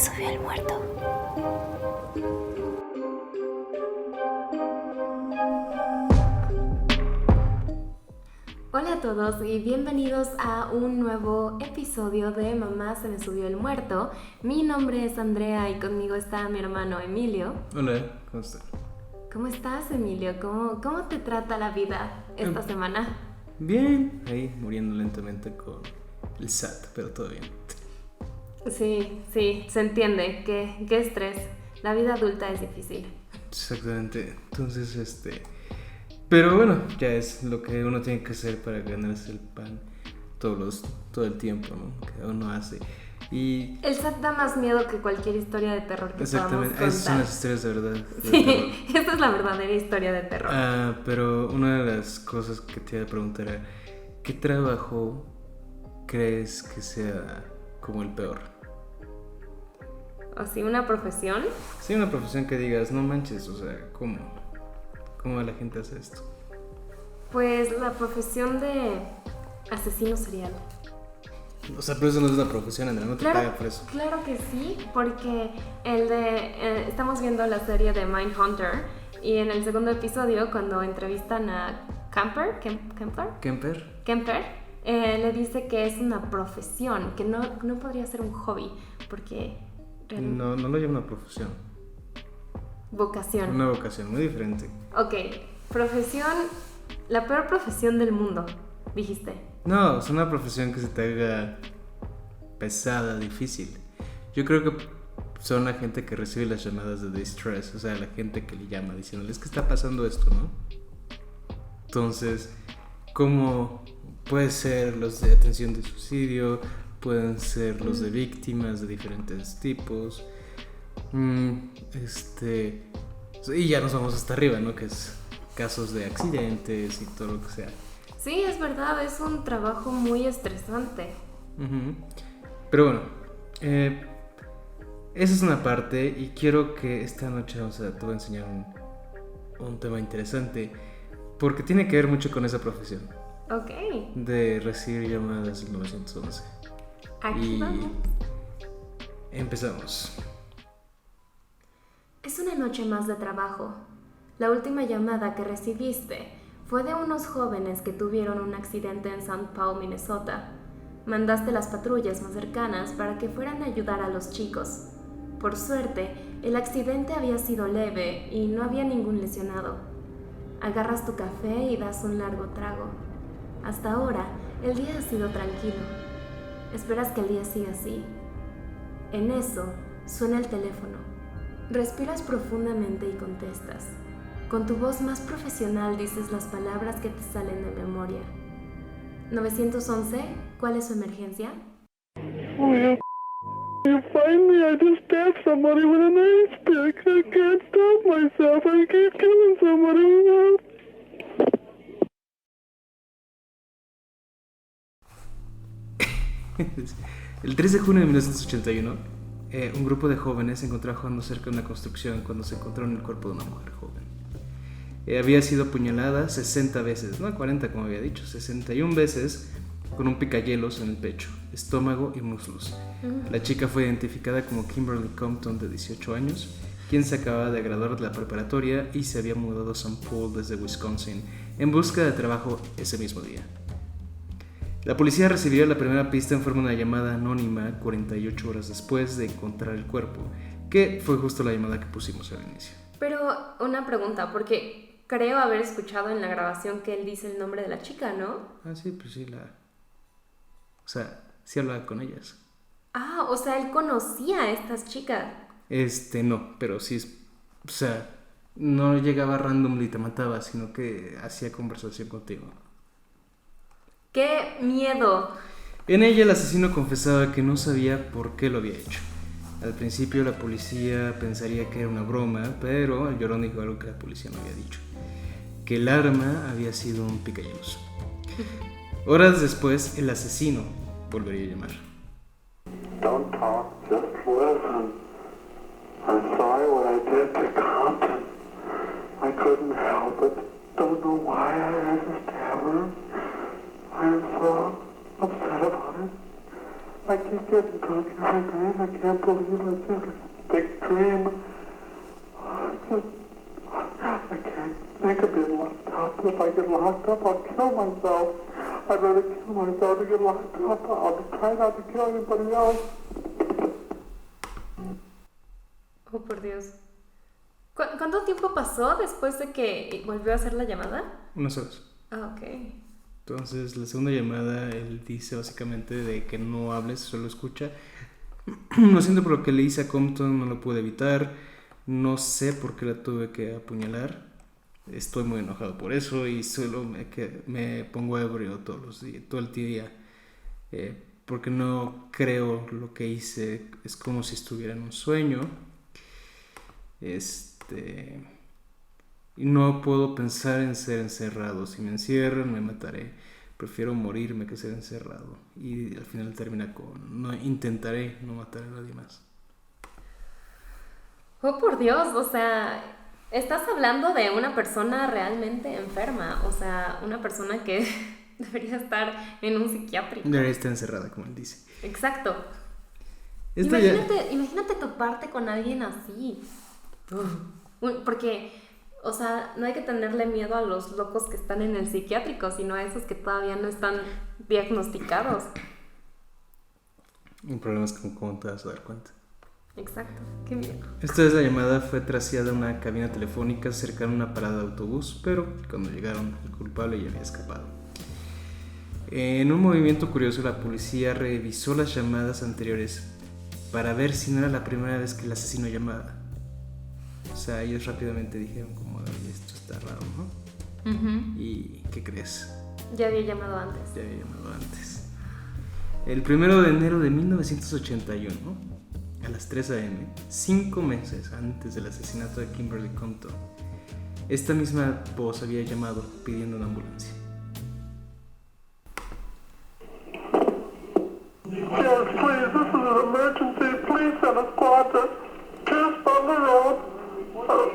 subió el muerto. Hola a todos y bienvenidos a un nuevo episodio de Mamá se me subió el muerto. Mi nombre es Andrea y conmigo está mi hermano Emilio. Hola, ¿cómo estás? ¿Cómo estás, Emilio? ¿Cómo te trata la vida esta semana? Bien, ahí muriendo lentamente con el SAT, pero todo bien. Sí, se entiende. Qué estrés. La vida adulta es difícil. Exactamente, entonces pero bueno, ya es lo que uno tiene que hacer para ganarse el pan todo el tiempo, ¿no? Que uno hace. Y el SAT da más miedo que cualquier historia de terror que podamos contar. exactamente, esas son las historias de verdad. Sí, esta es la verdadera historia de terror. Pero una de las cosas que te iba a preguntar era, ¿qué trabajo crees que sea como el peor? ¿O sí, una profesión? Sí, una profesión que digas, no manches, o sea, ¿cómo la gente hace esto? Pues la profesión de asesino serial. O sea, pero eso no es una profesión, Andrea, no te pagan por eso. Claro que sí, porque estamos viendo la serie de Mindhunter y en el segundo episodio, cuando entrevistan a Kemper, le dice que es una profesión, que no podría ser un hobby, porque... No lo llama una profesión. Vocación. Una vocación, muy diferente. Ok, profesión, la peor profesión del mundo, dijiste. No, es una profesión que se te haga pesada, difícil. Yo creo que son la gente que recibe las llamadas de distress, o sea, la gente que le llama diciéndole, es que está pasando esto, ¿no? Entonces, ¿cómo puede ser los de atención de suicidio? Pueden ser los de víctimas de diferentes tipos. Y ya nos vamos hasta arriba, ¿no? Que es casos de accidentes y todo lo que sea. Sí, es verdad, es un trabajo muy estresante. Uh-huh. Pero bueno, esa es una parte y quiero que esta noche te voy a enseñar un tema interesante porque tiene que ver mucho con esa profesión. Ok. De recibir llamadas del 911. Aquí vamos. Empezamos. Es una noche más de trabajo. La última llamada que recibiste fue de unos jóvenes que tuvieron un accidente en St. Paul, Minnesota. Mandaste las patrullas más cercanas para que fueran a ayudar a los chicos. Por suerte, el accidente había sido leve y no había ningún lesionado. Agarras tu café y das un largo trago. Hasta ahora, el día ha sido tranquilo. Esperas que el día siga así. En eso, suena el teléfono. Respiras profundamente y contestas. Con tu voz más profesional dices las palabras que te salen de memoria. 911, ¿cuál es su emergencia? Oh, you find me? I just stabbed somebody with an ice pick. I can't stop myself. I keep killing somebody. El 3 de junio de 1981, un grupo de jóvenes se encontraba jugando cerca de una construcción cuando se encontraron el cuerpo de una mujer joven. Había sido apuñalada 60 veces, no 40 como había dicho, 61 veces con un picayelos en el pecho, estómago y muslos. La chica fue identificada como Kimberly Compton, de 18 años, quien se acababa de graduar de la preparatoria y se había mudado a St. Paul desde Wisconsin en busca de trabajo ese mismo día. La policía recibió la primera pista en forma de una llamada anónima 48 horas después de encontrar el cuerpo, que fue justo la llamada que pusimos al inicio. Pero una pregunta, porque creo haber escuchado en la grabación que él dice el nombre de la chica, ¿no? Ah, sí, pues sí, o sea, sí hablaba con ellas. Ah, o sea, él conocía a estas chicas. No, pero sí, o sea, no llegaba randomly y te mataba, sino que hacía conversación contigo. ¡Qué miedo! En ella el asesino confesaba que no sabía por qué lo había hecho. Al principio la policía pensaría que era una broma, pero el llorón dijo algo que la policía no había dicho: que el arma había sido un picayelos. Horas después, el asesino volvería a llamar. Don't talk, just listen. I'm sorry what I did to Compton. I couldn't help it. Don't know why I had to stab her. I'm so upset about it. I keep getting drunk every night. I can't believe it's just a big dream. I can't think of being locked up. If I get locked up, I'll kill myself. I'd rather kill myself than get locked up. I'll try not to kill anybody else. Oh, por Dios. ¿Cuánto tiempo pasó después de que volvió a hacer la llamada? Unas horas. Ah, ok. Entonces, la segunda llamada, él dice básicamente de que no hables, solo escucha. Lo siento por lo que le hice a Compton, no lo pude evitar. No sé por qué la tuve que apuñalar. Estoy muy enojado por eso y solo me pongo ebrio todo el día. Porque no creo lo que hice. Es como si estuviera en un sueño. Y no puedo pensar en ser encerrado. Si me encierran, me mataré. Prefiero morirme que ser encerrado. Y al final termina con: intentaré no matar a nadie más. Oh, por Dios, o sea, estás hablando de una persona realmente enferma, o sea, una persona que debería estar en un psiquiátrico. Debería estar encerrada, como él dice. Exacto. Esto Imagínate toparte con alguien así. Porque, o sea, no hay que tenerle miedo a los locos que están en el psiquiátrico, sino a esos que todavía no están diagnosticados. El problema es cómo te vas a dar cuenta. Exacto, qué miedo. Esta vez la llamada fue traseada a una cabina telefónica cercana a una parada de autobús, pero cuando llegaron, el culpable ya había escapado. En un movimiento curioso, la policía revisó las llamadas anteriores para ver si no era la primera vez que el asesino llamaba. O sea, ellos rápidamente dijeron como: esto está raro, ¿no? Uh-huh. ¿Y qué crees? Ya había llamado antes. El 1 de enero de 1981, a las 3 a.m., 5 meses antes del asesinato de Kimberly Compton, esta misma voz había llamado pidiendo una ambulancia. Yes, please, this is an emergency. Please send a squad to Pierce Butler Road,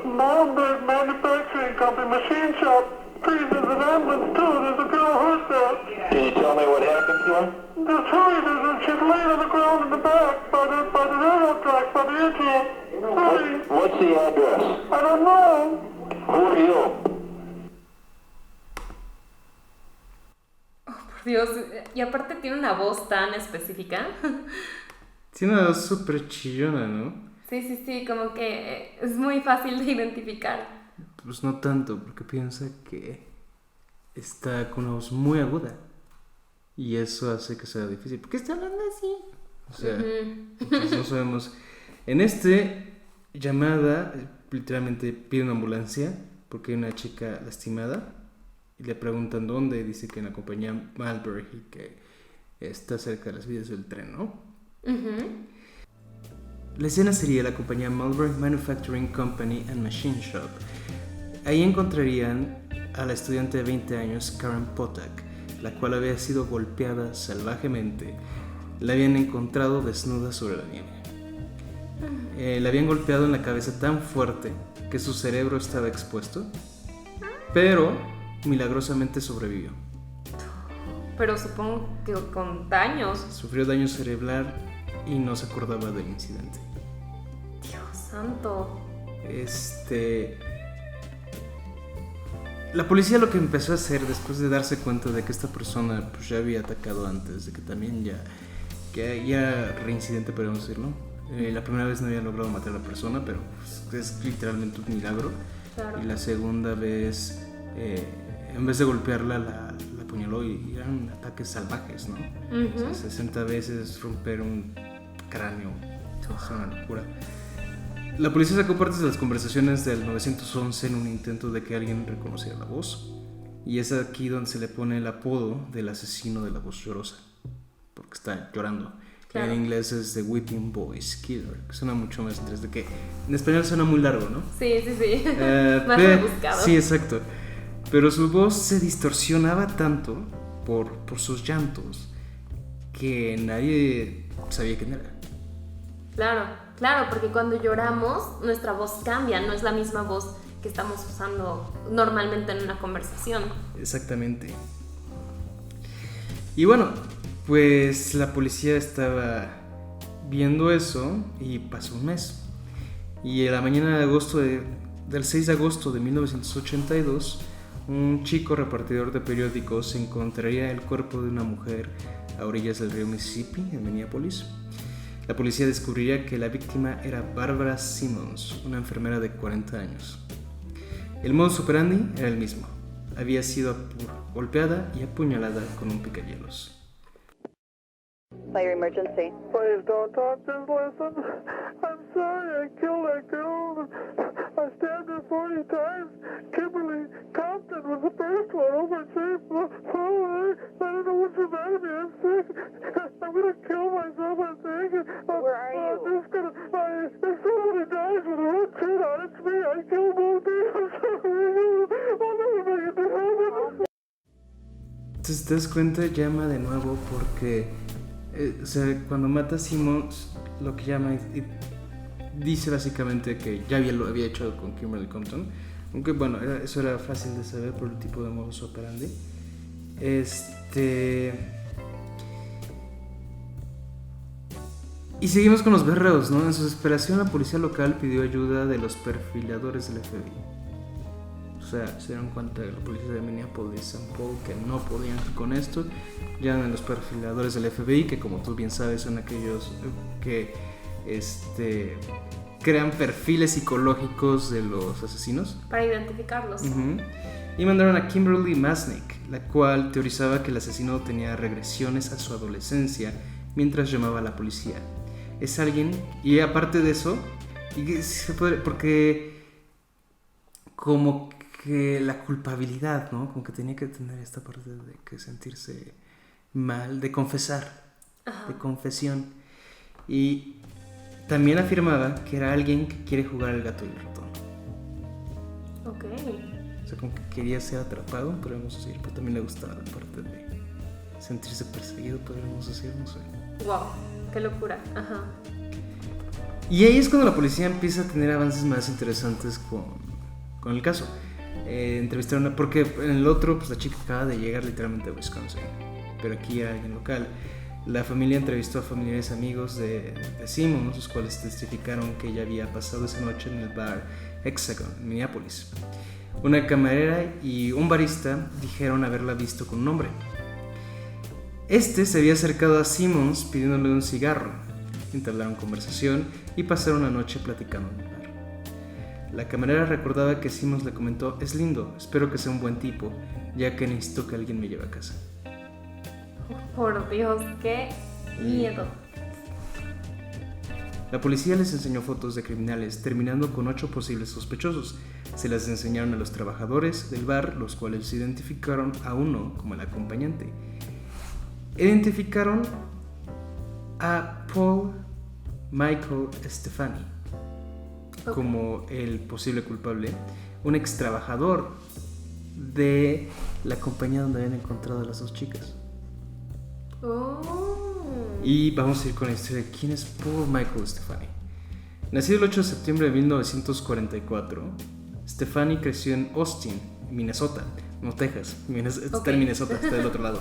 Malmberg Manufacturing Company, machine shop. Please, there's an ambulance too. There's a girl hurt there. Can you tell me what happened to her? Just hurry, she's laying on the ground in the back by the railroad track, by the airfield. Hurry. What's the address? I don't know. Who are you? Oh, por Dios, y aparte tiene una voz tan específica. Tiene una voz súper chillona, ¿no? Sí, como que es muy fácil de identificar. Pues no tanto, porque piensa que está con una voz muy aguda. Y eso hace que sea difícil. ¿Por qué está hablando así? O sea, pues no sabemos. En llamada, literalmente pide una ambulancia porque hay una chica lastimada. Y le preguntan dónde. Y dice que en la compañía Malberg y que está cerca de las vías del tren, ¿no? Uh-huh. La escena sería la compañía Malberg Manufacturing Company and Machine Shop. Ahí encontrarían a la estudiante de 20 años Karen Potak, la cual había sido golpeada salvajemente. La habían encontrado desnuda sobre la nieve. La habían golpeado en la cabeza tan fuerte que su cerebro estaba expuesto, pero milagrosamente sobrevivió. Pero supongo que con daños. Sufrió daño cerebral y no se acordaba del incidente. Dios santo. La policía lo que empezó a hacer después de darse cuenta de que esta persona pues, ya había atacado antes, de que también ya reincidente, podemos decirlo. La primera vez no había logrado matar a la persona, pero pues, es literalmente un milagro. Claro. Y la segunda vez, en vez de golpearla, la apuñaló y eran ataques salvajes, ¿no? Uh-huh. O sea, 60 veces romper un cráneo, es una locura. La policía sacó partes de las conversaciones del 911 en un intento de que alguien reconociera la voz. Y es aquí donde se le pone el apodo del asesino de la voz llorosa, porque está llorando. Claro. En inglés es The Weeping Voice Killer, que suena mucho más interesante, que en español suena muy largo, ¿no? Sí. Más rebuscado. Sí, exacto. Pero su voz se distorsionaba tanto por sus llantos que nadie sabía quién era. Claro, porque cuando lloramos nuestra voz cambia, no es la misma voz que estamos usando normalmente en una conversación. Exactamente. Y bueno, Pues la policía estaba viendo eso y pasó un mes. Y en la mañana del 6 de agosto de 1982, un chico repartidor de periódicos encontraría el cuerpo de una mujer a orillas del río Mississippi, en Minneapolis. La policía descubriría que la víctima era Barbara Simmons, una enfermera de 40 años. El modus operandi era el mismo. Había sido golpeada y apuñalada con un picahielos. Fire emergency. Please don't talk, just listen. I'm sorry I killed that girl. I stabbed her 40 times. Kimberly Compton was the first one. Oh, my chief. I don't know what's the matter with me. I'm sick. I'm going to kill myself, I think. Where are you? I'm just going to... If somebody dies with a red shirt on, it's me. I killed both of you. I'm sorry. I'll never make it to heaven. Entonces te das cuenta, llama de nuevo porque... o sea, cuando mata a Simmons, lo que llama dice básicamente que ya lo había hecho con Kimberly Compton, aunque bueno, eso era fácil de saber por el tipo de modus operandi. Y seguimos con los berreos, ¿no? En su desesperación, la policía local pidió ayuda de los perfiladores del FBI. O sea, se dieron cuenta de la policía de Minneapolis, St. Paul, que no podían con esto. Llaman a los perfiladores del FBI, que como tú bien sabes son aquellos que crean perfiles psicológicos de los asesinos. Para identificarlos. Uh-huh. Y mandaron a Kimberly Masnick, la cual teorizaba que el asesino tenía regresiones a su adolescencia mientras llamaba a la policía. Es alguien, y aparte de eso, porque como que la culpabilidad, ¿no? Como que tenía que tener esta parte de que sentirse mal, de confesar, Ajá. de confesión. Y también afirmaba que era alguien que quiere jugar al gato y el ratón. Ok. O sea, como que quería ser atrapado, podríamos decir, pero también le gustaba la parte de sentirse perseguido, podríamos decir, no sé. Wow, qué locura. Ajá. Y ahí es cuando la policía empieza a tener avances más interesantes con el caso. Entrevistaron porque en el otro, pues la chica acaba de llegar literalmente a Wisconsin, pero aquí era alguien local. La familia entrevistó a familiares amigos de Simmons, los cuales testificaron que ella había pasado esa noche en el bar Hexagon, en Minneapolis. Una camarera y un barista dijeron haberla visto con un hombre. Se había acercado a Simmons pidiéndole un cigarro. Entablaron conversación y pasaron la noche platicando en el bar. La camarera recordaba que Simmons le comentó: es lindo, espero que sea un buen tipo, ya que necesito que alguien me lleve a casa. Por Dios, qué miedo. La policía les enseñó fotos de criminales, terminando con 8 posibles sospechosos. Se las enseñaron a los trabajadores del bar, los cuales identificaron a uno como el acompañante. Identificaron a Paul Michael Stefani como el posible culpable, un ex trabajador de la compañía donde habían encontrado a las dos chicas. Y vamos a ir con la historia de quién es Paul Michael Stefani. Nacido el 8 de septiembre de 1944, Stefani creció en Austin, Minnesota, no Texas. Está en Minnesota, está del otro lado.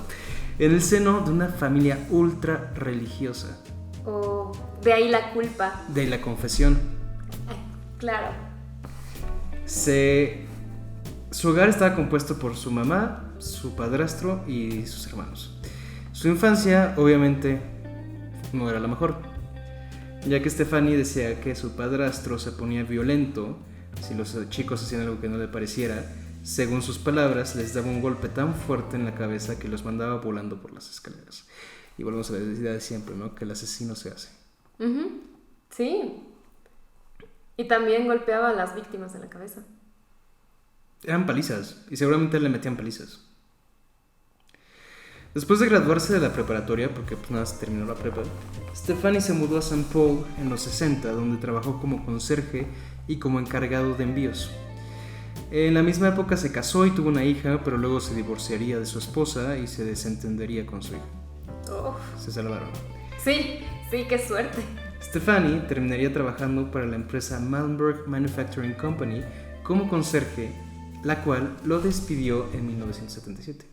En el seno de una familia ultra religiosa. De ahí la culpa. De ahí la confesión. Claro. Su hogar estaba compuesto por su mamá, su padrastro y sus hermanos. Su infancia, obviamente, no era la mejor, ya que Stefani decía que su padrastro se ponía violento si los chicos hacían algo que no le pareciera. Según sus palabras, les daba un golpe tan fuerte en la cabeza que los mandaba volando por las escaleras. Y volvemos a la idea de siempre, ¿no? Que el asesino se hace. Uh-huh. Sí. Y también golpeaba a las víctimas en la cabeza. Eran palizas, y seguramente le metían palizas. Después de graduarse de la preparatoria, porque pues nada, se terminó la prepa, Stefani se mudó a St. Paul en los 60, donde trabajó como conserje y como encargado de envíos. En la misma época se casó y tuvo una hija, pero luego se divorciaría de su esposa y se desentendería con su hija. Se salvaron. Sí, qué suerte. Stefani terminaría trabajando para la empresa Malmberg Manufacturing Company como conserje, la cual lo despidió en 1977.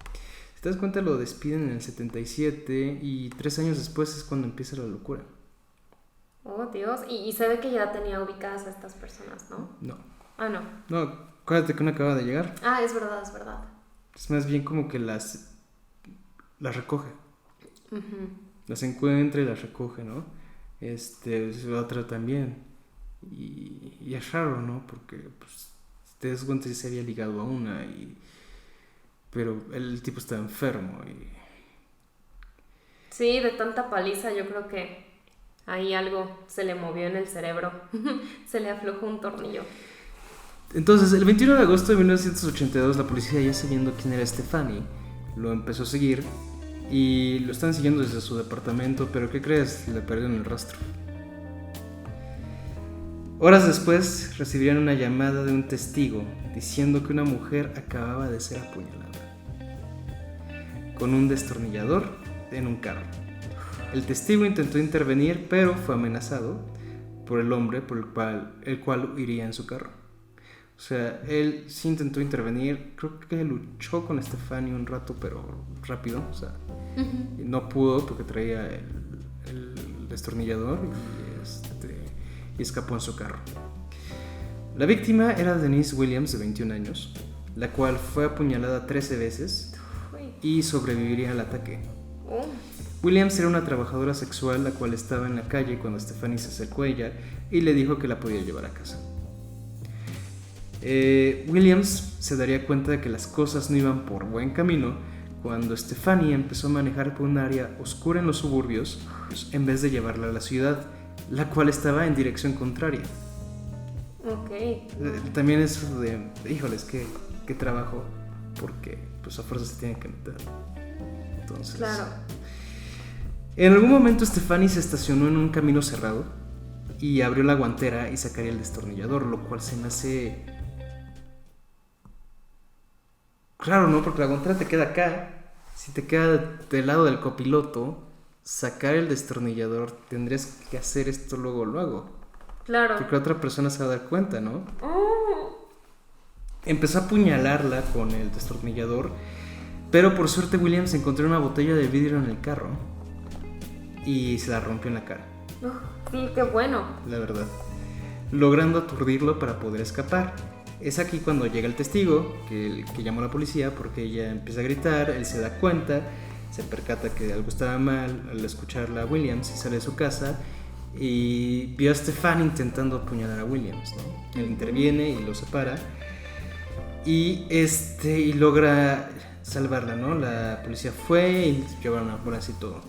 te das cuenta, lo despiden en el 77 y 3 años después es cuando empieza la locura. Oh, Dios. Y se ve que ya tenía ubicadas a estas personas, ¿no? No. Ah, no. No, acuérdate que no acaba de llegar. Ah, es verdad, es verdad. Es más bien como que las recoge. Ujú. Las encuentra y las recoge, ¿no? Otra también. Y es raro, ¿no? Porque pues, te das cuenta que se había ligado a una pero el tipo estaba enfermo y... Sí, de tanta paliza yo creo que ahí algo se le movió en el cerebro. Se le aflojó un tornillo. Entonces, el 21 de agosto de 1982, la policía, ya sabiendo quién era Stefani, lo empezó a seguir y lo estaban siguiendo desde su departamento, pero ¿qué crees? Le perdieron el rastro. Horas después, recibieron una llamada de un testigo diciendo que una mujer acababa de ser apuñalada con un destornillador en un carro. El testigo intentó intervenir, pero fue amenazado por el hombre por el cual iría en su carro. O sea, él sí intentó intervenir, creo que luchó con Stefani un rato, pero rápido, o sea, no pudo porque traía el destornillador y escapó en su carro. La víctima era Denise Williams, de 21 años, la cual fue apuñalada 13 veces y sobreviviría al ataque. Oh. Williams era una trabajadora sexual la cual estaba en la calle cuando Stefani se acercó a ella y le dijo que la podía llevar a casa. Williams se daría cuenta de que las cosas no iban por buen camino cuando Stefani empezó a manejar por un área oscura en los suburbios en vez de llevarla a la ciudad, la cual estaba en dirección contraria. Ok. También eso de, híjoles, qué trabajo, porque pues a fuerza se tiene que meter. Entonces, claro. En algún momento Stefani se estacionó en un camino cerrado y abrió la guantera y sacaría el destornillador, lo cual se me hace claro, ¿no? Porque la guantera te queda acá. Si te queda del lado del copiloto, sacar el destornillador, tendrías que hacer esto luego. Claro. Porque la otra persona se va a dar cuenta, ¿no? Oh. Empezó a apuñalarla con el destornillador, pero por suerte Williams encontró una botella de vidrio en el carro y se la rompió en la cara. Sí, qué bueno. La verdad, logrando aturdirlo para poder escapar. Es aquí cuando llega el testigo que llamó a la policía porque ella empieza a gritar, él se da cuenta, se percata que algo estaba mal al escucharla a Williams y sale de su casa y vio a Stefani intentando apuñalar a Williams, ¿no? Él interviene y lo separa y logra salvarla, ¿no? La policía fue y llevaron a ambulancia y todo.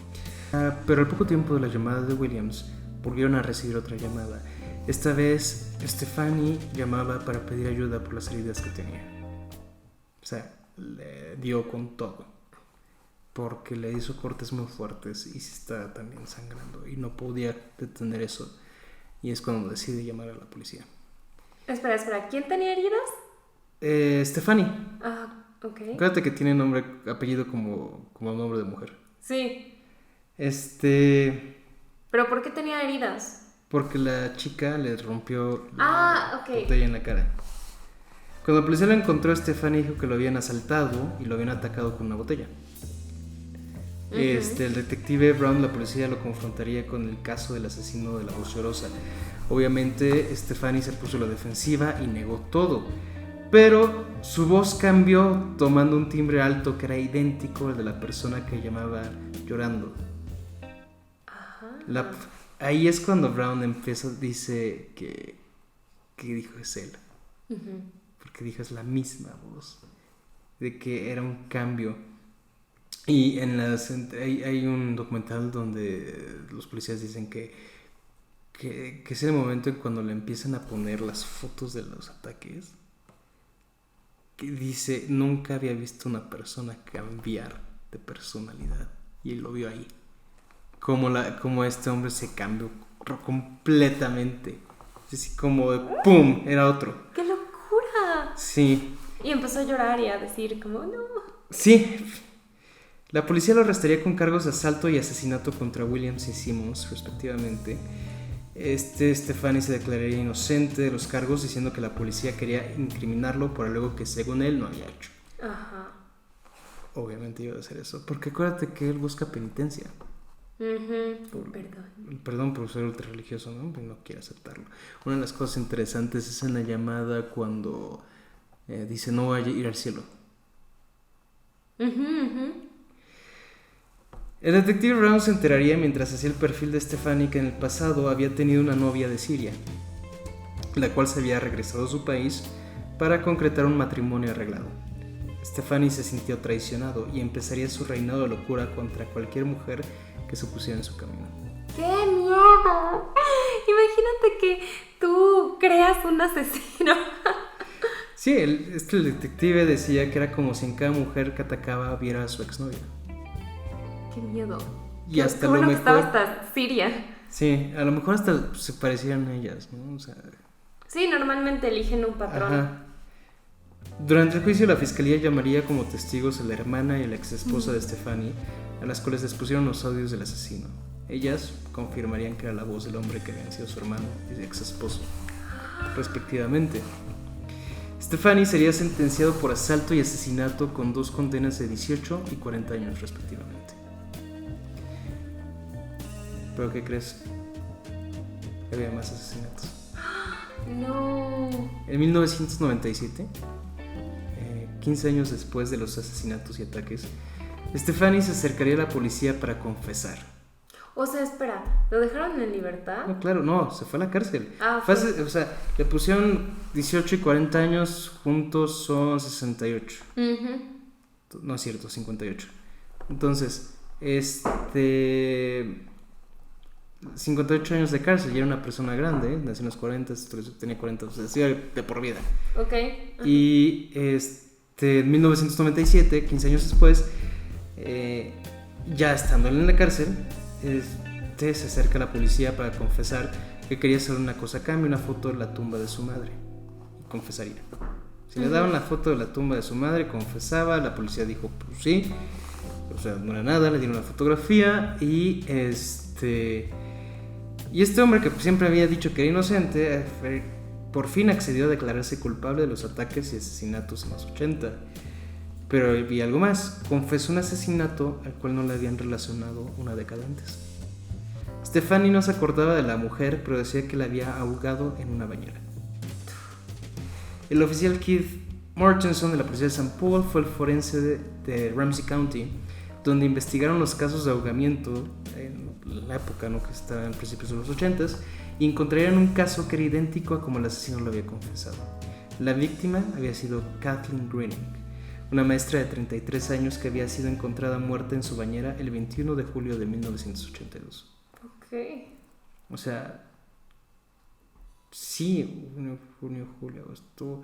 Pero al poco tiempo de la llamada de Williams volvieron a recibir otra llamada. Esta vez Stefani llamaba para pedir ayuda por las heridas que tenía. O sea, le dio con todo, porque le hizo cortes muy fuertes y se estaba también sangrando y no podía detener eso. Y es cuando decide llamar a la policía. Espera, ¿quién tenía heridas? Stefani. Ah, ok. Acuérdate que tiene apellido como nombre de mujer. Sí. ¿Pero por qué tenía heridas? Porque la chica le rompió la botella en la cara. Cuando la policía lo encontró, Stefani dijo que lo habían asaltado y lo habían atacado con una botella. El detective Brown, la policía lo confrontaría con el caso del asesino de la voz llorosa. Obviamente Stefani se puso a la defensiva y negó todo, pero su voz cambió tomando un timbre alto que era idéntico al de la persona que llamaba llorando. Ajá. Ahí es cuando Brown dice que dijo es él. Porque dijo es la misma voz, de que era un cambio. Y hay un documental donde los policías dicen que es el momento en cuando le empiezan a poner las fotos de los ataques, que dice nunca había visto una persona cambiar de personalidad, y él lo vio ahí. Como este hombre se cambió completamente. Así como de ¡pum! Era otro. ¡Qué locura! Sí. Y empezó a llorar y a decir como no. Sí. La policía lo arrestaría con cargos de asalto y asesinato contra Williams y Simmons, respectivamente. Stefani se declararía inocente de los cargos, diciendo que la policía quería incriminarlo por algo que según él no había hecho. Ajá. obviamente iba a hacer eso, porque acuérdate que él busca penitencia. Perdón por ser ultra religioso, ¿no? No quiere aceptarlo. Una de las cosas interesantes es en la llamada cuando dice no voy a ir al cielo. El detective Brown se enteraría mientras hacía el perfil de Stephanie que en el pasado había tenido una novia de Siria, la cual se había regresado a su país para concretar un matrimonio arreglado. Stephanie se sintió traicionado y empezaría su reinado de locura contra cualquier mujer que se pusiera en su camino. ¡Qué miedo! Imagínate que tú creas un asesino. Sí, el detective decía que era como si en cada mujer que atacaba viera a su exnovia. ¡Qué miedo! Y hasta qué lo bueno mejor... que estaba hasta Siria. Sí, a lo mejor hasta se parecieran a ellas, ¿no? O sea... Sí, normalmente eligen un patrón. Ajá. Durante el juicio la fiscalía llamaría como testigos a la hermana y a la ex esposa de Stephanie, a las cuales les pusieron los audios del asesino. Ellas confirmarían que era la voz del hombre que habían sido su hermano y ex esposo, respectivamente. Stephanie sería sentenciado por asalto y asesinato con 2 condenas de 18 y 40 años respectivamente. ¿Pero qué crees? Había más asesinatos. No. En 1997, 15 años después de los asesinatos y ataques, Stephanie se acercaría a la policía para confesar. O sea, espera, ¿lo dejaron en libertad? No, claro, no, se fue a la cárcel. Fue. O sea, le pusieron 18 y 40 años, juntos son 68. No es cierto, 58. Entonces, 58 años de cárcel, ya era una persona grande, nació en los 40, tenía 40, o sea, sí, de por vida. Ok. Y en 1997, 15 años después, ya estando en la cárcel, se acerca a la policía para confesar que quería hacer una cosa a cambio, una foto de la tumba de su madre. Y confesaría. Si le daban la foto de la tumba de su madre, confesaba, la policía dijo, pues sí, o sea, no era nada, le dieron la fotografía y este hombre que siempre había dicho que era inocente, por fin accedió a declararse culpable de los ataques y asesinatos en los 80. Pero había algo más, confesó un asesinato al cual no le habían relacionado una década antes. Stephanie no se acordaba de la mujer, pero decía que la había ahogado en una bañera. El oficial Keith Mortenson de la policía de St. Paul fue el forense de Ramsey County, donde investigaron los casos de ahogamiento en la época, ¿no?, que estaba en principios de los 80s, y encontrarían un caso que era idéntico a como el asesino lo había confesado. La víctima había sido Kathleen Greening, una maestra de 33 años que había sido encontrada muerta en su bañera el 21 de julio de 1982. Ok. O sea, sí, junio, julio, agosto.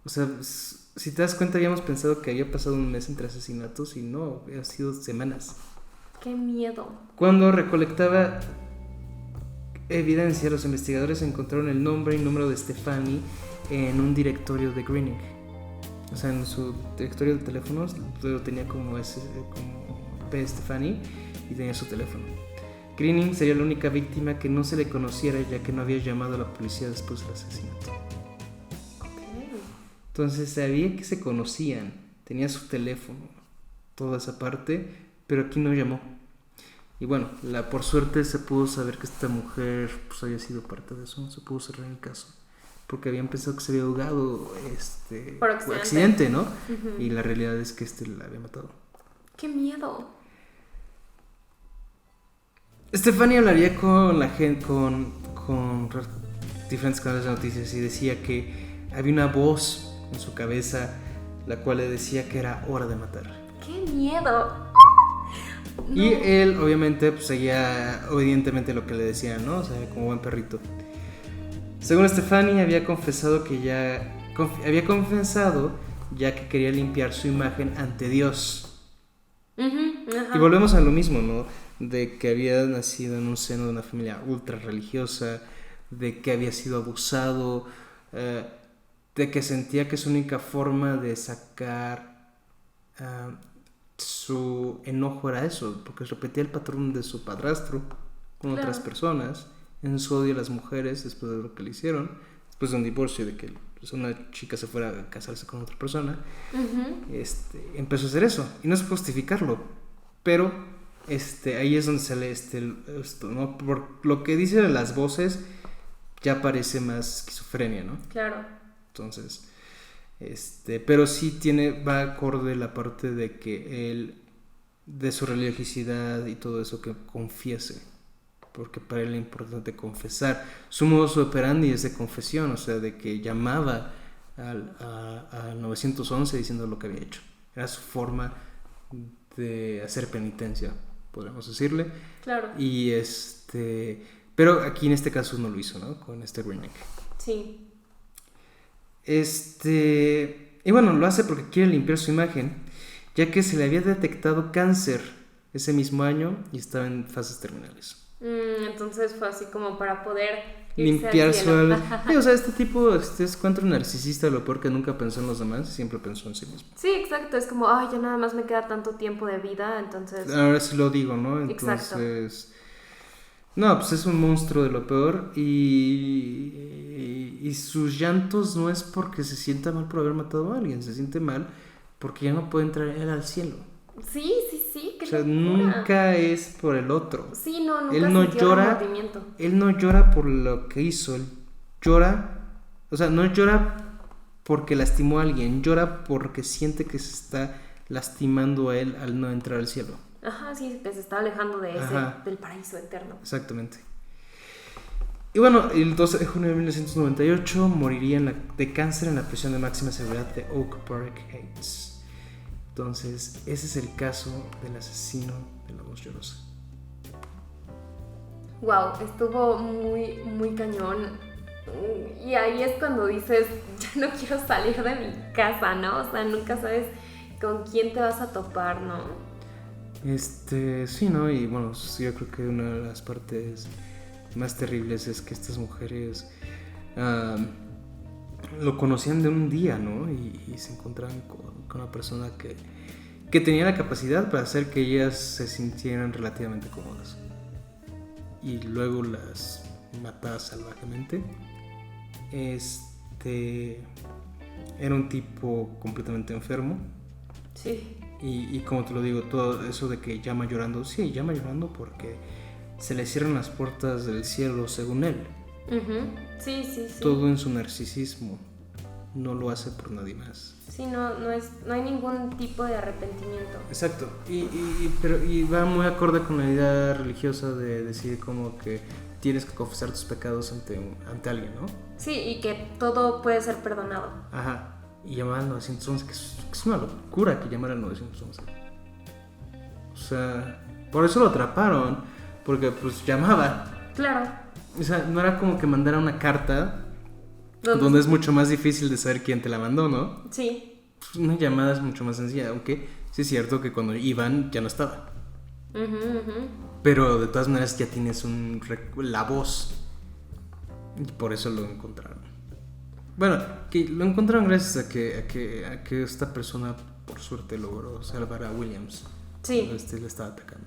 O sea, si te das cuenta, habíamos pensado que había pasado un mes entre asesinatos y no, había sido semanas. ¡Qué miedo! Cuando recolectaba evidencia, los investigadores encontraron el nombre y número de Stephanie en un directorio de Greening. O sea, en su directorio de teléfonos lo tenía como P. Stephanie y tenía su teléfono. Greening sería la única víctima que no se le conociera, ya que no había llamado a la policía después del asesinato. Entonces sabía que se conocían, tenía su teléfono, toda esa parte, pero aquí no llamó. Y bueno, por suerte se pudo saber que esta mujer pues había sido parte de eso, se pudo cerrar el caso. Porque habían pensado que se había ahogado por accidente, ¿no? Y la realidad es que la había matado. ¡Qué miedo! Stephanie hablaría con la gente, con diferentes canales de noticias y decía que había una voz en su cabeza la cual le decía que era hora de matar. ¡Qué miedo! No. Y él obviamente pues, seguía obedientemente lo que le decían, ¿no? O sea, como buen perrito. Según Stephanie, había confesado ya que quería limpiar su imagen ante Dios. Y volvemos a lo mismo, ¿no? De que había nacido en un seno de una familia ultra religiosa, de que había sido abusado, de que sentía que su única forma de sacar su enojo era eso, porque repetía el patrón de su padrastro con otras personas, en su odio a las mujeres después de lo que le hicieron, de un divorcio, de que pues, una chica se fuera a casarse con otra persona, empezó a hacer eso. Y no es justificarlo, pero ahí es donde sale esto, ¿no? Por lo que dice de las voces, ya parece más esquizofrenia, ¿no? Claro. Entonces, pero sí va acorde la parte de que él, de su religiosidad y todo eso, que confiese, porque para él es importante confesar. Su modus operandi es de confesión, o sea, de que llamaba al 911 diciendo lo que había hecho. Era su forma de hacer penitencia, podríamos decirle. Claro. Y pero aquí en este caso no lo hizo, ¿no? Con este remake. Sí. Y bueno, lo hace porque quiere limpiar su imagen, ya que se le había detectado cáncer ese mismo año y estaba en fases terminales. Entonces fue así como para poder limpiar su alma. O sea, este tipo es cuanto narcisista, lo peor que nunca pensó en los demás, siempre pensó en sí mismo. Sí, exacto, es como, ay, ya nada más me queda tanto tiempo de vida, entonces... Ahora sí lo digo, ¿no? Entonces... Exacto. No, pues es un monstruo de lo peor y sus llantos no es porque se sienta mal por haber matado a alguien, se siente mal porque ya no puede entrar él al cielo. Sí, qué locura. Nunca es por el otro. Sí, nunca él no llora, remordimiento. Él no llora por lo que hizo, él llora, o sea, no llora porque lastimó a alguien, llora porque siente que se está lastimando a él al no entrar al cielo. Ajá, sí, que se está alejando del paraíso eterno. Exactamente. Y bueno, el 12 de junio de 1998 moriría de cáncer en la prisión de máxima seguridad de Oak Park Heights. Entonces, ese es el caso del asesino de la voz llorosa. Wow, estuvo muy, muy cañón. Y ahí es cuando dices, ya no quiero salir de mi casa, ¿no? O sea, nunca sabes con quién te vas a topar, ¿no? Sí, ¿no? Y bueno, yo creo que una de las partes más terribles es que estas mujeres lo conocían de un día, ¿no? Y se encontraban con una persona que tenía la capacidad para hacer que ellas se sintieran relativamente cómodas. Y luego las mataba salvajemente. Era un tipo completamente enfermo. Sí. Y como te lo digo, todo eso de que llama llorando, sí, llama llorando porque se le cierran las puertas del cielo según él. Uh-huh. Sí. Todo en su narcisismo, no lo hace por nadie más. Sí, no hay ningún tipo de arrepentimiento. Exacto, y va muy acorde con la idea religiosa de decir como que tienes que confesar tus pecados ante alguien, ¿no? Sí, y que todo puede ser perdonado. Ajá. Y llamar al 911, que es una locura que llamar al 911. O sea, por eso lo atraparon, porque pues llamaba. Claro. O sea, no era como que mandara una carta donde es mucho más difícil de saber quién te la mandó, ¿no? Sí. Pues una llamada es mucho más sencilla, aunque sí es cierto que cuando iban ya no estaba. Pero de todas maneras ya tienes la voz. Y por eso lo encontraron. Bueno, que lo encontraron gracias a que esta persona, por suerte, logró salvar a Williams. Sí. Le estaba atacando.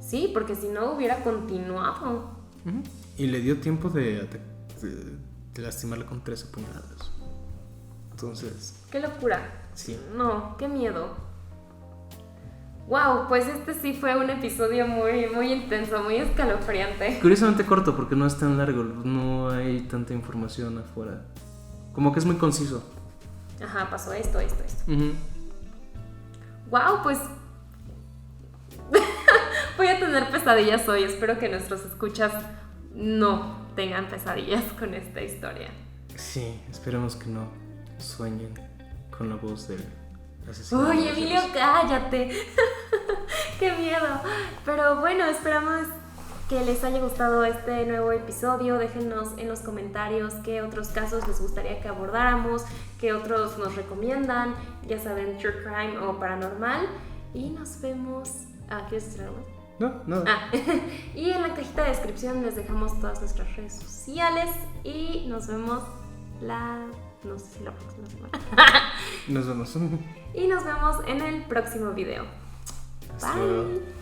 Sí, porque si no hubiera continuado. Uh-huh. Y le dio tiempo de lastimarla con 13 puñaladas. Entonces... ¡Qué locura! Sí. No, qué miedo. Wow, pues sí fue un episodio muy, muy intenso, muy escalofriante. Curiosamente corto porque no es tan largo, no hay tanta información afuera. Como que es muy conciso. Ajá, pasó esto. Uh-huh. Wow, pues voy a tener pesadillas hoy. Espero que nuestros escuchas no tengan pesadillas con esta historia. Sí, esperemos que no sueñen con la voz del asesino. Uy, Emilio, cállate. Qué miedo. Pero bueno, esperamos que les haya gustado este nuevo episodio. Déjenos en los comentarios qué otros casos les gustaría que abordáramos, qué otros nos recomiendan, ya saben, True Crime o Paranormal. Y nos vemos... ¿quieres decir algo? No. Y en la cajita de descripción les dejamos todas nuestras redes sociales y nos vemos no sé si la próxima semana. Nos vemos. Y nos vemos en el próximo video. Hasta Bye. luego.